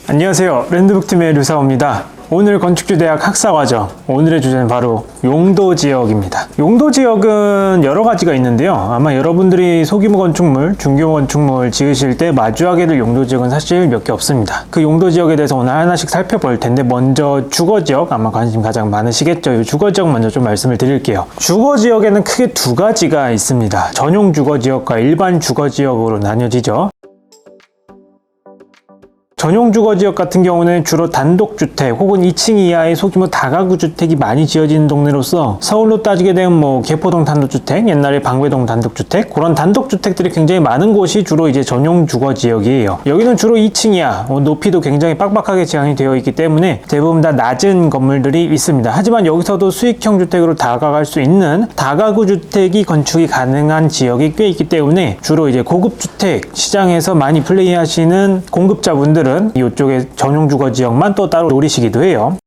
안녕하세요. 랜드북팀의 류사호입니다. 오늘 건축주대학 학사과정, 오늘의 주제는 바로 용도지역입니다. 용도지역은 여러 가지가 있는데요. 아마 여러분들이 소규모 건축물, 중규모 건축물 지으실 때 마주하게 될 용도지역은 사실 몇 개 없습니다. 그 용도지역에 대해서 오늘 하나씩 살펴볼 텐데, 먼저 주거지역, 아마 관심 가장 많으시겠죠. 이 주거지역 먼저 좀 말씀을 드릴게요. 주거지역에는 크게 두 가지가 있습니다. 전용 주거지역과 일반 주거지역으로 나뉘어지죠. 전용 주거지역 같은 경우는 주로 단독주택 혹은 2층 이하의 소규모 다가구 주택이 많이 지어지는 동네로서, 서울로 따지게 되면 개포동 단독주택, 옛날에 방배동 단독주택, 그런 단독주택들이 굉장히 많은 곳이 주로 이제 전용 주거지역이에요. 여기는 주로 2층 이하, 높이도 굉장히 빡빡하게 제한이 되어 있기 때문에 대부분 다 낮은 건물들이 있습니다. 하지만 여기서도 수익형 주택으로 다가갈 수 있는 다가구 주택이 건축이 가능한 지역이 꽤 있기 때문에, 주로 이제 고급 주택 시장에서 많이 플레이하시는 공급자분들은 이쪽에 전용 주거 지역만 또 따로 노리시기도 해요.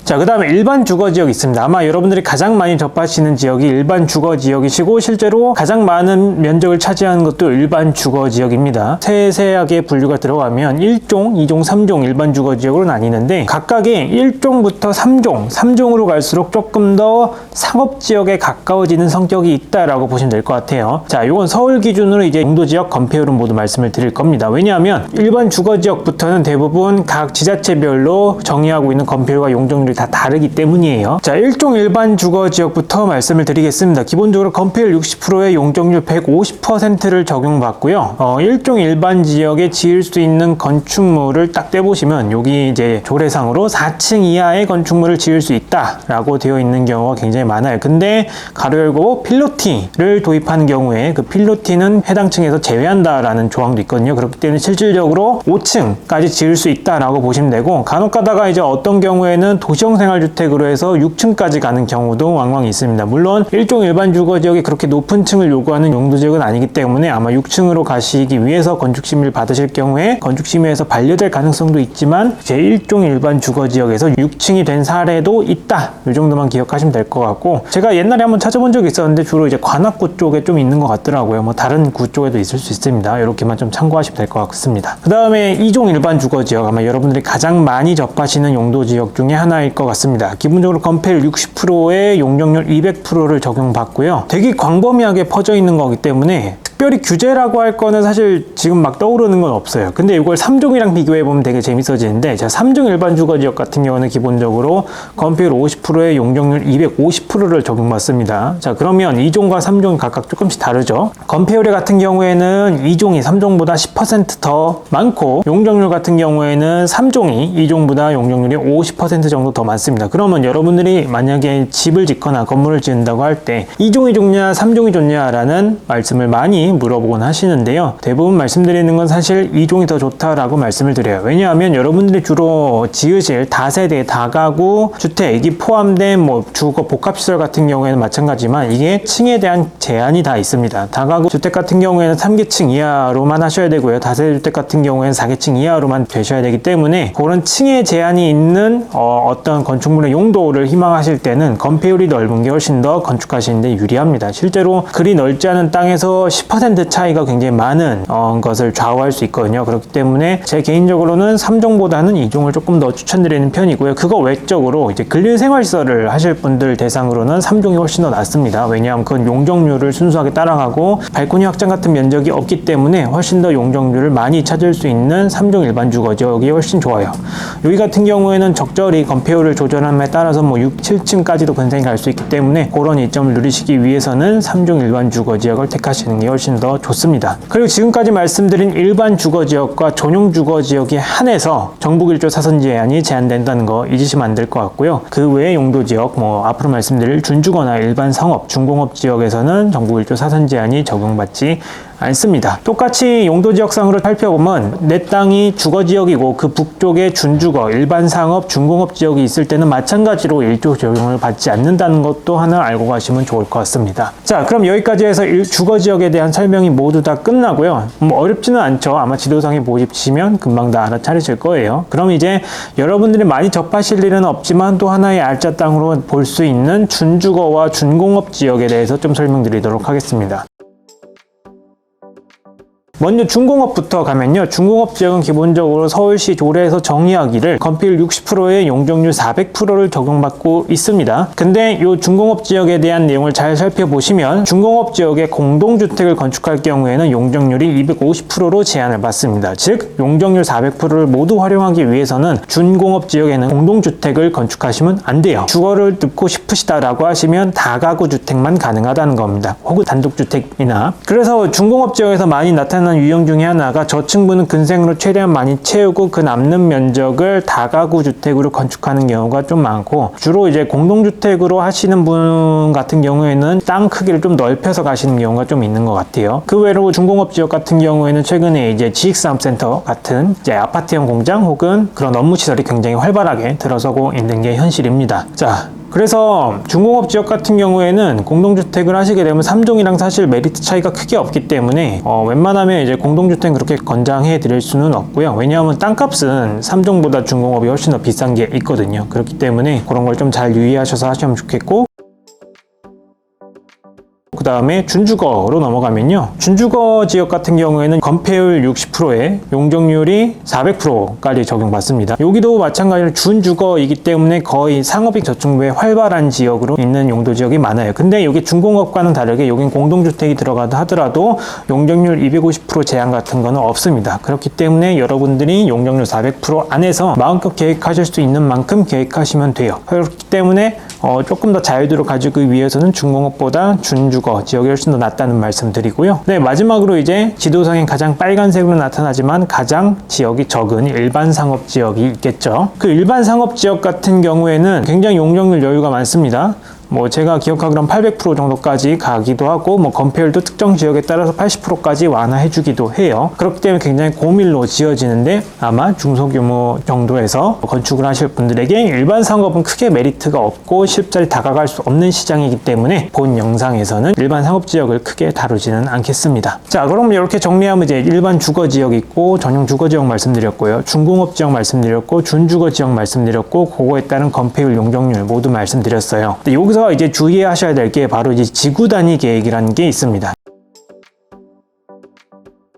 자, 그 다음에 일반 주거지역이 있습니다. 아마 여러분들이 가장 많이 접하시는 지역이 일반 주거지역이시고, 실제로 가장 많은 면적을 차지하는 것도 일반 주거지역입니다. 세세하게 분류가 들어가면 1종, 2종, 3종 일반 주거지역으로 나뉘는데, 각각의 1종부터 3종으로 갈수록 조금 더 상업지역에 가까워지는 성격이 있다라고 보시면 될 것 같아요. 자, 이건 서울 기준으로 이제 용도지역 건폐율은 모두 말씀을 드릴 겁니다. 왜냐하면 일반 주거지역부터는 대부분 각 지자체별로 정의하고 있는 건폐율과 용적률이 다 다르기 때문이에요. 자, 1종 일반 주거지역부터 말씀을 드리겠습니다. 기본적으로 건폐율 60%에 용적률 150%를 적용받고요. 1종 일반 지역에 지을 수 있는 건축물을 딱 떼보시면, 여기 이제 조례상으로 4층 이하의 건축물을 지을 수 있다라고 되어 있는 경우가 굉장히 많아요. 근데 가로 열고 필로티를 도입하는 경우에 그 필로티는 해당 층에서 제외한다라는 조항도 있거든요. 그렇기 때문에 실질적으로 5층까지 지을 수 있다라고 보시면 되고, 간혹 가다가 이제 어떤 경우에는 도시형 생활주택으로 해서 6층까지 가는 경우도 왕왕 있습니다. 물론 일종 일반 주거지역이 그렇게 높은 층을 요구하는 용도지역은 아니기 때문에, 아마 6층으로 가시기 위해서 건축심의를 받으실 경우에 건축심의에서 반려될 가능성도 있지만, 제1종 일반 주거지역에서 6층이 된 사례도 있다. 이 정도만 기억하시면 될 것 같고, 제가 옛날에 한번 찾아본 적이 있었는데 주로 이제 관악구 쪽에 좀 있는 것 같더라고요. 다른 구 쪽에도 있을 수 있습니다. 이렇게만 좀 참고하시면 될 것 같습니다. 그 다음에 2종 일반 주거지역, 아마 여러분들이 가장 많이 접하시는 용도지역 중에 하나일 것 같습니다. 기본적으로 건폐율 60%에 용적률 200%를 적용받고요. 되게 광범위하게 퍼져 있는 거기 때문에 특별히 규제라고 할 거는 사실 지금 막 떠오르는 건 없어요. 근데 이걸 3종이랑 비교해 보면 되게 재밌어지는데, 자, 3종 일반 주거지역 같은 경우는 기본적으로 건폐율 50%에 용적률 250%를 적용받습니다. 자, 그러면 2종과 3종이 각각 조금씩 다르죠. 건폐율 같은 경우에는 2종이 3종보다 10% 더 많고, 용적률 같은 경우에는 3종이 2종보다 용적률이 50% 정도 더 많습니다. 그러면 여러분들이 만약에 집을 짓거나 건물을 짓는다고 할 때 2종이 좋냐 3종이 좋냐라는 말씀을 많이 물어보곤 하시는데요. 대부분 말씀드리는 건 사실 2종이 더 좋다라고 말씀을 드려요. 왜냐하면 여러분들이 주로 지으실 다세대 다가구 주택이 포함된 주거 복합시설 같은 경우에는 마찬가지지만, 이게 층에 대한 제한이 다 있습니다. 다가구 주택 같은 경우에는 3계층 이하로만 하셔야 되고요. 다세대 주택 같은 경우에는 4계층 이하로만 되셔야 되기 때문에, 그런 층에 제한이 있는 어떤 건축물의 용도를 희망하실 때는 건폐율이 넓은 게 훨씬 더 건축하시는데 유리합니다. 실제로 그리 넓지 않은 땅에서 10% 차이가 굉장히 많은 것을 좌우할 수 있거든요. 그렇기 때문에 제 개인적으로는 3종보다는 2종을 조금 더 추천드리는 편이고요. 그거 외적으로 이제 근린생활시설을 하실 분들 대상으로는 3종이 훨씬 더 낫습니다. 왜냐하면 그건 용적률을 순수하게 따라가고 발코니 확장 같은 면적이 없기 때문에 훨씬 더 용적률을 많이 찾을 수 있는 3종 일반 주거지역이 훨씬 좋아요. 여기 같은 경우에는 적절히 건폐율을 조절함에 따라서 6, 7층까지도 굉장히 갈 수 있기 때문에, 그런 이점을 누리시기 위해서는 3종 일반 주거지역을 택하시는 게 훨씬 더 좋습니다. 그리고 지금까지 말씀드린 일반 주거지역과 전용 주거지역에 한해서 정부 1조 사선 제한이 제한된다는 거 잊으시면 안 될 것 같고요. 그 외의 용도지역, 앞으로 말씀드릴 준주거나 일반 상업, 중공업 지역에서는 정부 1조 사선 제한이 적용받지 않습니다. 똑같이 용도지역상으로 살펴보면, 내 땅이 주거지역이고 그 북쪽에 준주거, 일반 상업, 중공업 지역이 있을 때는 마찬가지로 1조 적용을 받지 않는다는 것도 하나 알고 가시면 좋을 것 같습니다. 자, 그럼 여기까지 해서 주거지역에 대한 설명이 모두 다 끝나고요. 어렵지는 않죠. 아마 지도상에 보시면 금방 다 알아차리실 거예요. 그럼 이제 여러분들이 많이 접하실 일은 없지만 또 하나의 알짜 땅으로 볼 수 있는 준주거와 준공업 지역에 대해서 좀 설명드리도록 하겠습니다. 먼저 중공업부터 가면요. 중공업 지역은 기본적으로 서울시 조례에서 정의하기를 건폐율 60%에 용적률 400%를 적용받고 있습니다. 근데 이 중공업 지역에 대한 내용을 잘 살펴보시면 중공업 지역에 공동주택을 건축할 경우에는 용적률이 250%로 제한을 받습니다. 즉 용적률 400%를 모두 활용하기 위해서는 준공업 지역에는 공동주택을 건축하시면 안 돼요. 주거를 듣고 싶으시다라고 하시면 다가구 주택만 가능하다는 겁니다. 혹은 단독주택이나. 그래서 중공업 지역에서 많이 나타나는 유형 중에 하나가 저층부는 근생으로 최대한 많이 채우고 그 남는 면적을 다가구 주택으로 건축하는 경우가 좀 많고, 주로 이제 공동주택으로 하시는 분 같은 경우에는 땅 크기를 좀 넓혀서 가시는 경우가 좀 있는 것 같아요. 그 외로 중공업 지역 같은 경우에는 최근에 이제 지식산업센터 같은 이제 아파트형 공장 혹은 그런 업무시설이 굉장히 활발하게 들어서고 있는 게 현실입니다. 자, 그래서 중공업 지역 같은 경우에는 공동주택을 하시게 되면 3종이랑 사실 메리트 차이가 크게 없기 때문에 웬만하면 이제 공동주택 그렇게 권장해 드릴 수는 없고요. 왜냐하면 땅값은 3종보다 중공업이 훨씬 더 비싼 게 있거든요. 그렇기 때문에 그런 걸 좀 잘 유의하셔서 하시면 좋겠고, 그 다음에 준주거로 넘어가면요. 준주거 지역 같은 경우에는 건폐율 60%에 용적률이 400%까지 적용받습니다. 여기도 마찬가지로 준주거이기 때문에 거의 상업이 저층부에 활발한 지역으로 있는 용도 지역이 많아요. 근데 여기 준공업과는 다르게 여긴 공동주택이 들어가다 하더라도 용적률 250% 제한 같은 거는 없습니다. 그렇기 때문에 여러분들이 용적률 400% 안에서 마음껏 계획하실 수 있는 만큼 계획하시면 돼요. 그렇기 때문에 조금 더 자유도를 가지기 위해서는 준공업보다 준주거 지역이 훨씬 더 낫다는 말씀 드리고요. 네, 마지막으로 이제 지도상에 가장 빨간색으로 나타나지만 가장 지역이 적은 일반 상업 지역이 있겠죠. 그 일반 상업 지역 같은 경우에는 굉장히 용적률 여유가 많습니다. 뭐 제가 기억하기로는 800% 정도까지 가기도 하고, 뭐 건폐율도 특정 지역에 따라서 80%까지 완화해 주기도 해요. 그렇기 때문에 굉장히 고밀로 지어지는데 아마 중소규모 정도에서 건축을 하실 분들에게 일반 상업은 크게 메리트가 없고 쉽사리 다가갈 수 없는 시장이기 때문에 본 영상에서는 일반 상업 지역을 크게 다루지는 않겠습니다. 자, 그럼 이렇게 정리하면 이제 일반 주거 지역 있고 전용 주거 지역 말씀드렸고요. 중공업 지역 말씀드렸고 준주거 지역 말씀드렸고, 그거에 따른 건폐율 용적률 모두 말씀드렸어요. 근데 여기서 이제 주의하셔야 될 게 바로 이제 지구 단위 계획이라는 게 있습니다.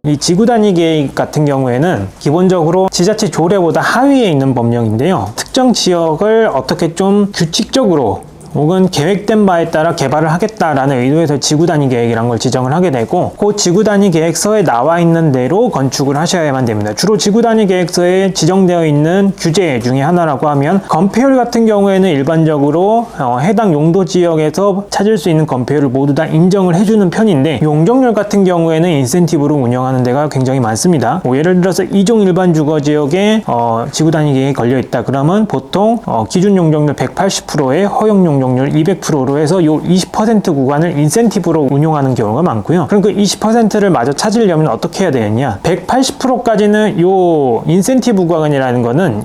이 지구 단위 계획 같은 경우에는 기본적으로 지자체 조례보다 하위에 있는 법령인데요. 특정 지역을 어떻게 좀 규칙적으로 혹은 계획된 바에 따라 개발을 하겠다라는 의도에서 지구 단위 계획이라는 걸 지정을 하게 되고, 그 지구 단위 계획서에 나와 있는 대로 건축을 하셔야만 됩니다. 주로 지구 단위 계획서에 지정되어 있는 규제 중에 하나라고 하면 건폐율 같은 경우에는 일반적으로 해당 용도 지역에서 찾을 수 있는 건폐율을 모두 다 인정을 해주는 편인데, 용적률 같은 경우에는 인센티브로 운영하는 데가 굉장히 많습니다. 뭐 예를 들어서 2종 일반 주거 지역에 지구 단위 계획이 걸려 있다 그러면 보통 기준 용적률 180%에 허용 용적률 200%로 해서 요 20% 구간을 인센티브로 운용하는 경우가 많고요. 그럼 그 20%를 마저 찾으려면 어떻게 해야 되느냐? 180%까지는 요 인센티브 구간이라는 거는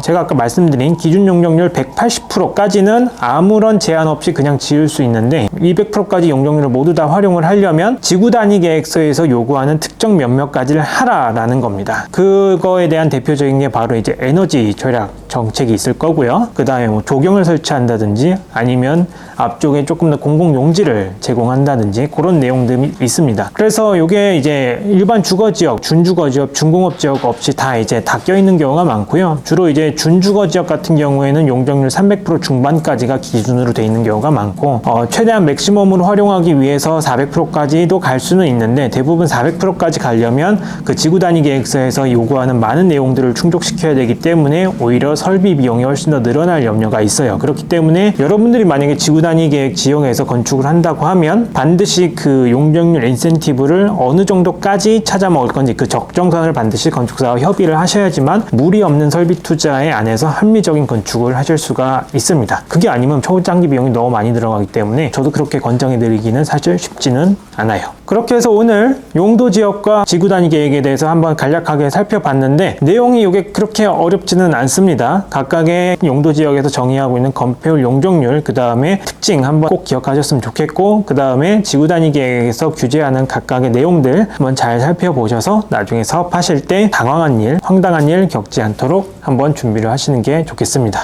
제가 아까 말씀드린 기준 용적률 180%까지는 아무런 제한 없이 그냥 지을 수 있는데, 200%까지 용적률을 모두 다 활용을 하려면 지구 단위 계획서에서 요구하는 특정 몇몇가지를 하라라는 겁니다. 그거에 대한 대표적인 게 바로 이제 에너지 절약 정책이 있을 거고요. 그 다음에 뭐 조경을 설치한다든지 아니면 앞쪽에 조금 더 공공용지를 제공한다든지 그런 내용들이 있습니다. 그래서 이게 이제 일반 주거지역, 준주거지역, 중공업지역 없이 다 이제 다 껴있는 경우가 많고요. 주로 이제 준주거지역 같은 경우에는 용적률 300% 중반까지가 기준으로 돼 있는 경우가 많고, 최대한 맥시멈으로 활용하기 위해서 400%까지도 갈 수는 있는데, 대부분 400%까지 가려면 그 지구 단위 계획서에서 요구하는 많은 내용들을 충족시켜야 되기 때문에 오히려 설비 비용이 훨씬 더 늘어날 염려가 있어요. 그렇기 때문에 여러분들이 만약에 지구 단위 계획 지역에서 건축을 한다고 하면 반드시 그 용적률 인센티브를 어느 정도까지 찾아 먹을 건지 그 적정선을 반드시 건축사와 협의를 하셔야지만 무리 없는 설비 투자에 안에서 합리적인 건축을 하실 수가 있습니다. 그게 아니면 초장기 비용이 너무 많이 들어가기 때문에 저도 그렇게 권장해 드리기는 사실 쉽지는 않아요. 그렇게 해서 오늘 용도 지역과 지구 단위 계획에 대해서 한번 간략하게 살펴봤는데, 내용이 이게 그렇게 어렵지는 않습니다. 각각의 용도 지역에서 정의하고 있는 건폐율 용적률, 그 다음에 특징 한번 꼭 기억하셨으면 좋겠고, 그 다음에 지구 단위 계획에서 규제하는 각각의 내용들 한번 잘 살펴보셔서 나중에 사업하실 때 당황한 일, 황당한 일 겪지 않도록 한번 준비를 하시는 게 좋겠습니다.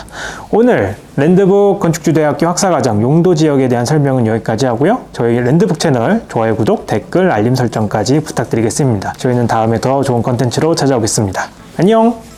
오늘 랜드북 건축주대학교 학사과정 용도 지역에 대한 설명은 여기까지 하고요. 저희 랜드북 채널 좋아요, 구독, 댓글, 알림 설정까지 부탁드리겠습니다. 저희는 다음에 더 좋은 컨텐츠로 찾아오겠습니다. 안녕!